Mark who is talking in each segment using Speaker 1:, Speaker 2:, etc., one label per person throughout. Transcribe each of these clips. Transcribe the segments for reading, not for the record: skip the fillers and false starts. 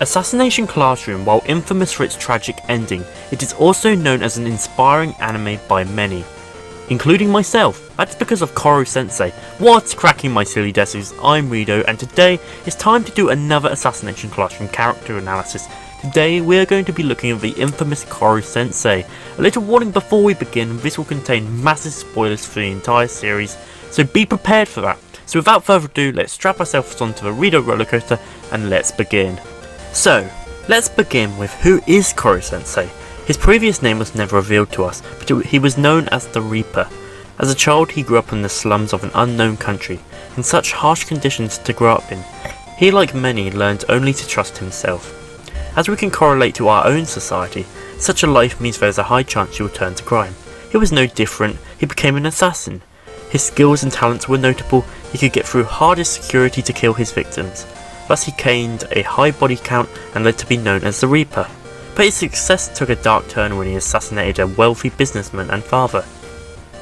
Speaker 1: Assassination Classroom, while infamous for its tragic ending, it is also known as an inspiring anime by many, including myself. That's because of Koro-Sensei. What's cracking, my silly desus? I'm Rido, and today it's time to do another Assassination Classroom character analysis. Today we're going to be looking at the infamous Koro-Sensei. A little warning before we begin, this will contain massive spoilers for the entire series, so be prepared for that. So without further ado, let's strap ourselves onto the Rido roller coaster and let's begin. So, let's begin with who is Koro-Sensei. His previous name was never revealed to us, but he was known as the Reaper. As a child, he grew up in the slums of an unknown country, in such harsh conditions to grow up in. He, like many, learned only to trust himself. As we can correlate to our own society, such a life means there's a high chance you will turn to crime. He was no different. He became an assassin. His skills and talents were notable. He could get through hardest security to kill his victims. Thus he gained a high body count and led to be known as the Reaper. But his success took a dark turn when he assassinated a wealthy businessman and father.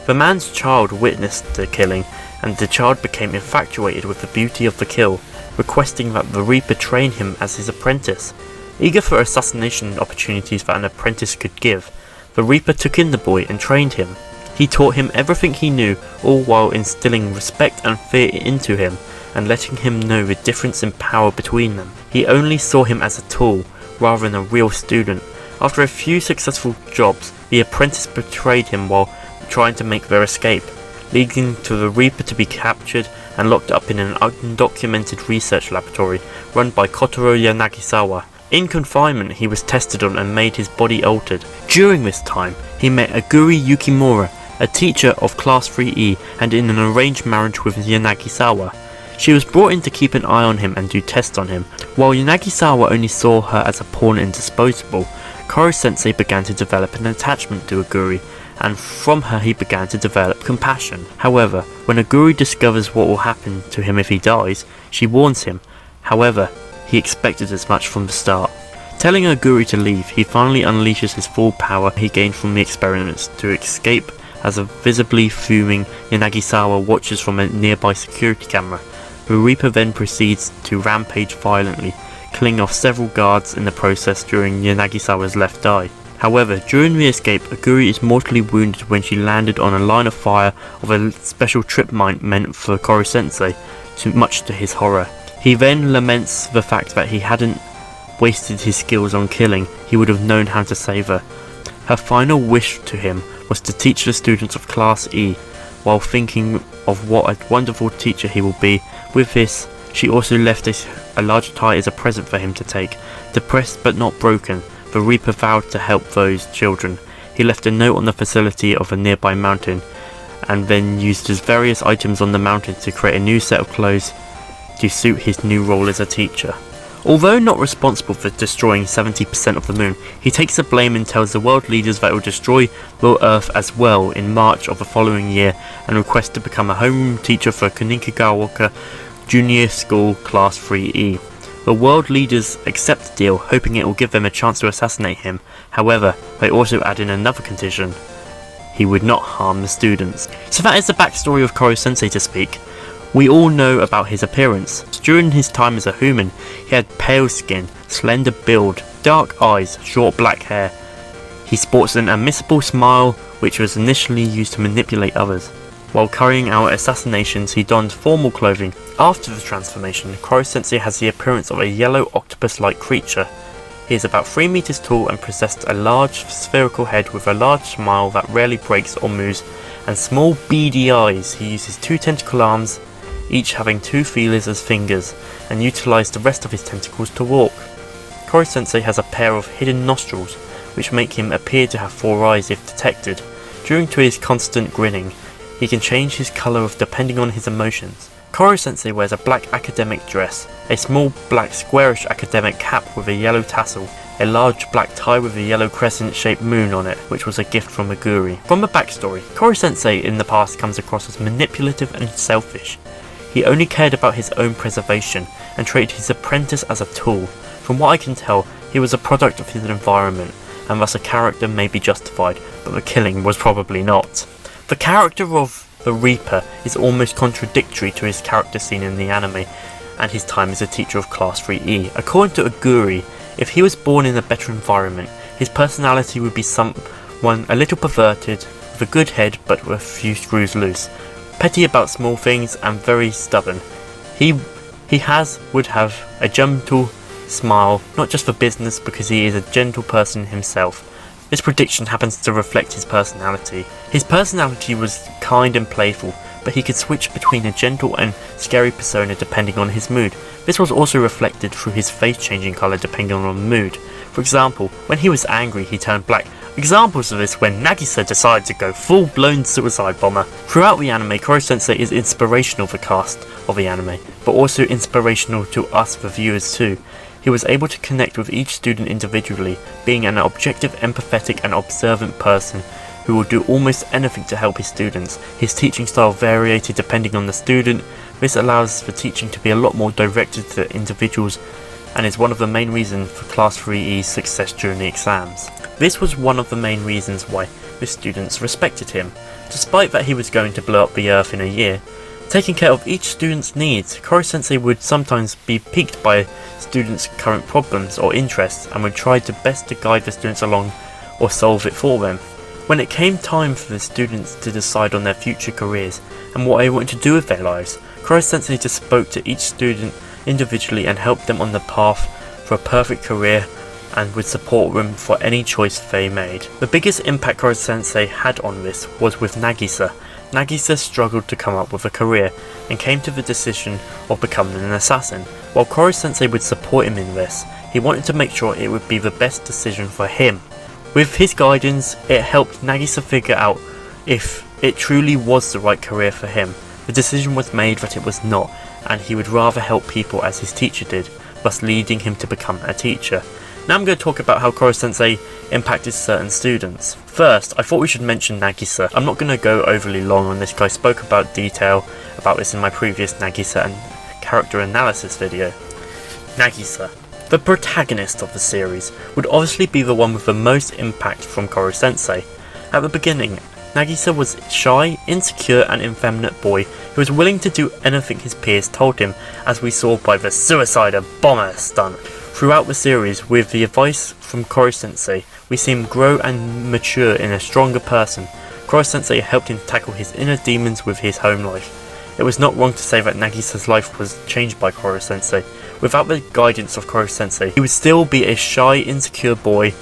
Speaker 1: The man's child witnessed the killing, and the child became infatuated with the beauty of the kill, requesting that the Reaper train him as his apprentice. Eager for assassination opportunities that an apprentice could give, the Reaper took in the boy and trained him. He taught him everything he knew, all while instilling respect and fear into him, and letting him know the difference in power between them. He only saw him as a tool, rather than a real student. After a few successful jobs, the apprentice betrayed him while trying to make their escape, leading to the Reaper to be captured and locked up in an undocumented research laboratory run by Kotaro Yanagisawa. In confinement, he was tested on and made his body altered. During this time, he met Aguri Yukimura, a teacher of Class 3E, and in an arranged marriage with Yanagisawa. She was brought in to keep an eye on him and do tests on him. While Yanagisawa only saw her as a pawn and disposable, Koro-Sensei began to develop an attachment to Aguri, and from her he began to develop compassion. However, when Aguri discovers what will happen to him if he dies, she warns him. However, he expected as much from the start. Telling Aguri to leave, he finally unleashes his full power he gained from the experiments to escape as a visibly fuming Yanagisawa watches from a nearby security camera. The Reaper then proceeds to rampage violently, killing off several guards in the process during Yanagisawa's left eye. However, during the escape, Aguri is mortally wounded when she landed on a line of fire of a special trip mine meant for Koro-Sensei, much to his horror. He then laments the fact that he hadn't wasted his skills on killing. He would have known how to save her. Her final wish to him was to teach the students of Class E, while thinking of what a wonderful teacher he will be. With this, she also left a large tie as a present for him to take. Depressed but not broken, the Reaper vowed to help those children. He left a note on the facility of a nearby mountain, and then used his various items on the mountain to create a new set of clothes to suit his new role as a teacher. Although not responsible for destroying 70% of the moon, he takes the blame and tells the world leaders that it will destroy the Earth as well in March of the following year, and requests to become a homeroom teacher for Kunigaoka Junior School Class 3E. The world leaders accept the deal, hoping it will give them a chance to assassinate him. However, they also add in another condition: he would not harm the students. So that is the backstory of Koro-Sensei to speak. We all know about his appearance. During his time as a human, he had pale skin, slender build, dark eyes, short black hair. He sports an admissible smile, which was initially used to manipulate others. While carrying out assassinations, he donned formal clothing. After the transformation, Koro-Sensei has the appearance of a yellow octopus-like creature. He is about 3 meters tall and possessed a large spherical head with a large smile that rarely breaks or moves, and small beady eyes. He uses 2 tentacle arms, each having 2 feelers as fingers, and utilize the rest of his tentacles to walk. Koro-Sensei has a pair of hidden nostrils, which make him appear to have 4 eyes if detected. Due to his constant grinning, he can change his colour depending on his emotions. Koro-Sensei wears a black academic dress, a small black squarish academic cap with a yellow tassel, a large black tie with a yellow crescent-shaped moon on it, which was a gift from Aguri. From the backstory, Koro-Sensei in the past comes across as manipulative and selfish. He only cared about his own preservation and treated his apprentice as a tool. From what I can tell, he was a product of his environment, and thus a character may be justified, but the killing was probably not. The character of the Reaper is almost contradictory to his character seen in the anime, and his time as a teacher of Class 3E. According to Aguri, if he was born in a better environment, his personality would be someone a little perverted, with a good head but with a few screws loose, petty about small things and very stubborn. He would have a gentle smile, not just for business, because he is a gentle person himself. This prediction happens to reflect his personality. His personality was kind and playful, but he could switch between a gentle and scary persona depending on his mood. This was also reflected through his face changing colour depending on the mood. For example, when he was angry he turned black. Examples of this when Nagisa decided to go full-blown suicide bomber. Throughout the anime, Koro-Sensei is inspirational for the cast of the anime, but also inspirational to us the viewers too. He was able to connect with each student individually, being an objective, empathetic and observant person who will do almost anything to help his students. His teaching style varied depending on the student. This allows the teaching to be a lot more directed to individuals and is one of the main reasons for Class 3E's success during the exams. This was one of the main reasons why the students respected him. Despite that he was going to blow up the earth in a year, taking care of each student's needs, Koro-Sensei would sometimes be piqued by students' current problems or interests and would try to best to guide the students along or solve it for them. When it came time for the students to decide on their future careers and what they wanted to do with their lives, Koro-Sensei just spoke to each student individually and helped them on the path for a perfect career and would support them for any choice they made. The biggest impact Koro-Sensei had on this was with Nagisa. Nagisa struggled to come up with a career and came to the decision of becoming an assassin. While Koro-Sensei would support him in this, he wanted to make sure it would be the best decision for him. With his guidance, it helped Nagisa figure out if it truly was the right career for him. The decision was made that it was not, and he would rather help people as his teacher did, thus leading him to become a teacher. Now I'm going to talk about how Koro-Sensei impacted certain students. First, I thought we should mention Nagisa. I'm not going to go overly long on this because I spoke about detail about this in my previous Nagisa and character analysis video. Nagisa, the protagonist of the series, would obviously be the one with the most impact from Koro-Sensei. At the beginning, Nagisa was a shy, insecure and effeminate boy who was willing to do anything his peers told him, as we saw by the suicider bomber stunt. Throughout the series, with the advice from Koro-Sensei, we see him grow and mature in a stronger person. Koro-Sensei helped him tackle his inner demons with his home life. It was not wrong to say that Nagisa's life was changed by Koro-Sensei. Without the guidance of Koro-Sensei, he would still be a shy, insecure boy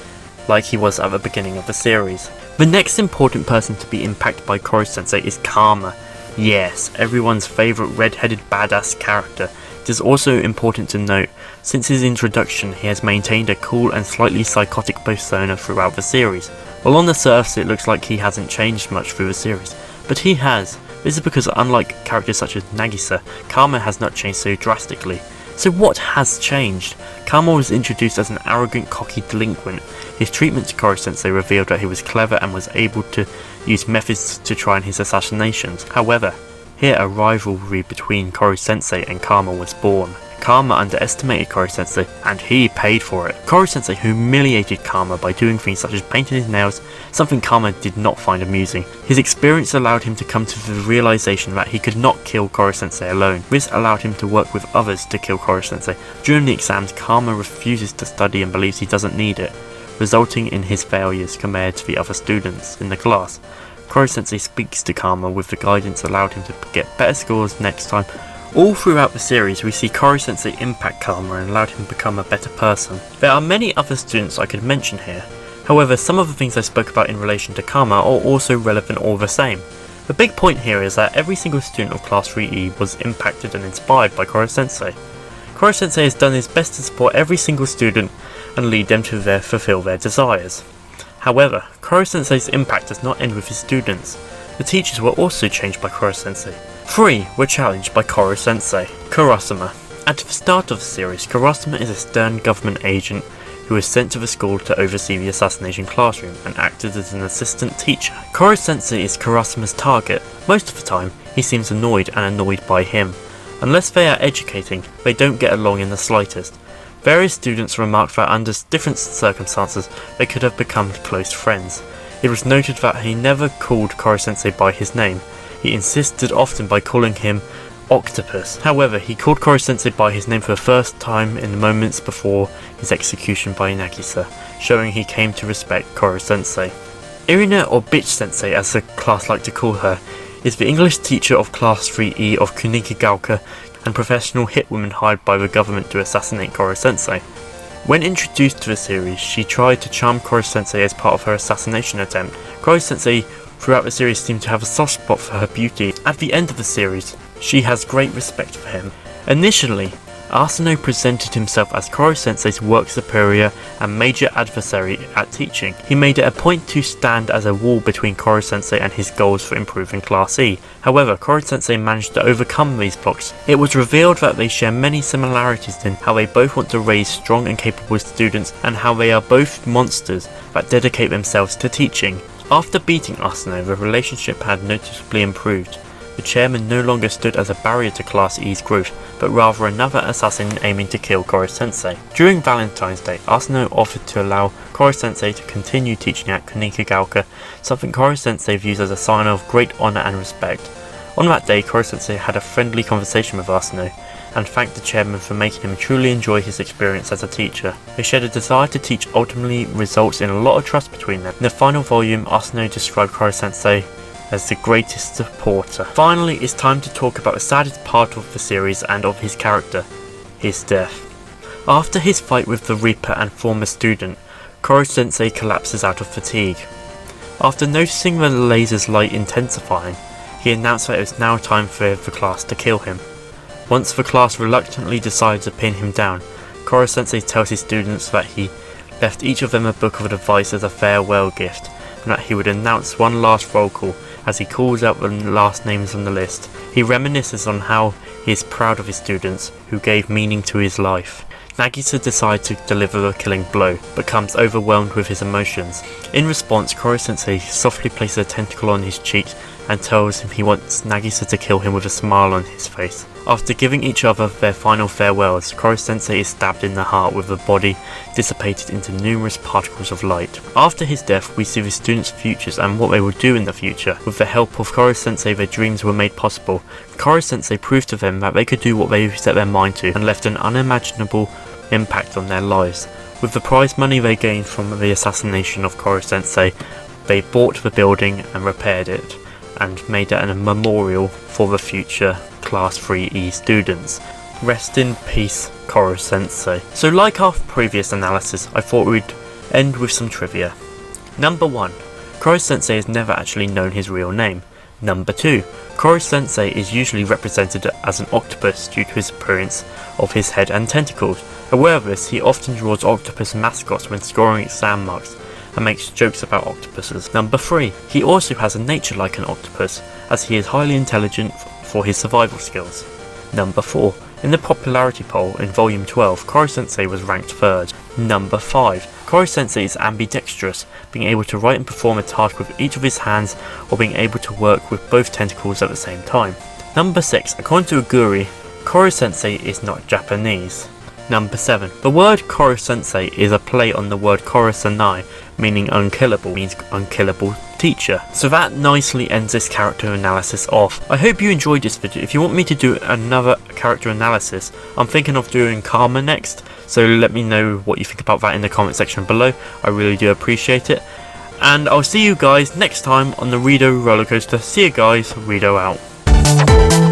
Speaker 1: like he was at the beginning of the series. The next important person to be impacted by Koro-Sensei is Karma. Yes, everyone's favourite red-headed badass character. It is also important to note, since his introduction he has maintained a cool and slightly psychotic persona throughout the series. While on the surface it looks like he hasn't changed much through the series, but he has. This is because unlike characters such as Nagisa, Karma has not changed so drastically. So what has changed? Karma was introduced as an arrogant, cocky delinquent. His treatment to Koro-Sensei revealed that he was clever and was able to use methods to try his assassinations. However, here a rivalry between Koro-Sensei and Karma was born. Karma underestimated Koro-Sensei, and he paid for it. Koro-Sensei humiliated Karma by doing things such as painting his nails, something Karma did not find amusing. His experience allowed him to come to the realization that he could not kill Koro-Sensei alone. This allowed him to work with others to kill Koro-Sensei. During the exams, Karma refuses to study and believes he doesn't need it, resulting in his failures compared to the other students in the class. Koro-Sensei speaks to Karma with the guidance allowed him to get better scores next time. All throughout the series we see Koro-Sensei impact Karma and allowed him to become a better person. There are many other students I could mention here, however some of the things I spoke about in relation to Karma are also relevant all the same. The big point here is that every single student of Class 3E was impacted and inspired by Koro-Sensei. Koro-Sensei has done his best to support every single student and lead them to fulfill their desires. However, Koro-Sensei's impact does not end with his students. The teachers were also changed by Koro-Sensei. 3 were challenged by Koro-Sensei. Kurasama. At the start of the series, Kurasama is a stern government agent who was sent to the school to oversee the assassination classroom and acted as an assistant teacher. Koro-Sensei is Kurasama's target. Most of the time, he seems annoyed by him. Unless they are educating, they don't get along in the slightest. Various students remarked that under different circumstances, they could have become close friends. It was noted that he never called Koro-Sensei by his name. He insisted often by calling him octopus. However, he called Koro-Sensei by his name for the first time in the moments before his execution by Nagisa, showing he came to respect Koro-Sensei. Irina, or Bitch Sensei as the class like to call her, is the English teacher of Class 3E of Kunigagaoka and professional hitwoman hired by the government to assassinate Koro-Sensei. When introduced to the series, she tried to charm Koro-Sensei as part of her assassination attempt. Koro-Sensei throughout the series seemed to have a soft spot for her beauty. At the end of the series, she has great respect for him. Initially, Asano presented himself as Koro-Sensei's work superior and major adversary at teaching. He made it a point to stand as a wall between Koro-Sensei and his goals for improving Class E. However, Koro-Sensei managed to overcome these blocks. It was revealed that they share many similarities in how they both want to raise strong and capable students and how they are both monsters that dedicate themselves to teaching. After beating Asano, the relationship had noticeably improved. The chairman no longer stood as a barrier to Class E's growth, but rather another assassin aiming to kill Koro-Sensei. During Valentine's Day, Asano offered to allow Koro-Sensei to continue teaching at Kunigagaoka, something Koro-Sensei views as a sign of great honour and respect. On that day, Koro-Sensei had a friendly conversation with Asano, and thanked the chairman for making him truly enjoy his experience as a teacher. They shared a desire to teach ultimately results in a lot of trust between them. In the final volume, Asano described Koro-Sensei as the greatest supporter. Finally, it's time to talk about the saddest part of the series and of his character, his death. After his fight with the Reaper and former student, Koro-Sensei collapses out of fatigue. After noticing the laser's light intensifying, he announced that it was now time for the class to kill him. Once the class reluctantly decides to pin him down, Koro-Sensei tells his students that he left each of them a book of advice as a farewell gift, and that he would announce one last roll call as he calls out the last names on the list. He reminisces on how he is proud of his students, who gave meaning to his life. Nagisa decides to deliver the killing blow, but becomes overwhelmed with his emotions. In response, Koro-Sensei softly places a tentacle on his cheek and tells him he wants Nagisa to kill him with a smile on his face. After giving each other their final farewells, Koro-Sensei is stabbed in the heart with the body dissipated into numerous particles of light. After his death, we see the students' futures and what they will do in the future. With the help of Koro-Sensei, their dreams were made possible. Koro-Sensei proved to them that they could do what they set their mind to and left an unimaginable impact on their lives. With the prize money they gained from the assassination of Koro-Sensei, they bought the building and repaired it, and made it a memorial for the future Class 3E students. Rest in peace, Koro-Sensei. So like our previous analysis, I thought we'd end with some trivia. Number 1. Koro-Sensei has never actually known his real name. Number 2. Koro-Sensei is usually represented as an octopus due to his appearance of his head and tentacles. Aware of this, he often draws octopus mascots when scoring exam marks, and makes jokes about octopuses. Number 3. He also has a nature like an octopus, as he is highly intelligent for his survival skills. Number 4. In the popularity poll in volume 12, Koro-Sensei was ranked 3rd. Number 5. Koro-Sensei is ambidextrous, being able to write and perform a task with each of his hands, or being able to work with both tentacles at the same time. Number 6. According to Aguri, Koro-Sensei is not Japanese. Number 7. The word Koro-Sensei is a play on the word Koro-Senai, meaning unkillable, means unkillable teacher. So that nicely ends this character analysis off. I hope you enjoyed this video. If you want me to do another character analysis, I'm thinking of doing Karma next, so let me know what you think about that in the comment section below. I really do appreciate it. And I'll see you guys next time on the Rido roller coaster. See you guys, Rido out.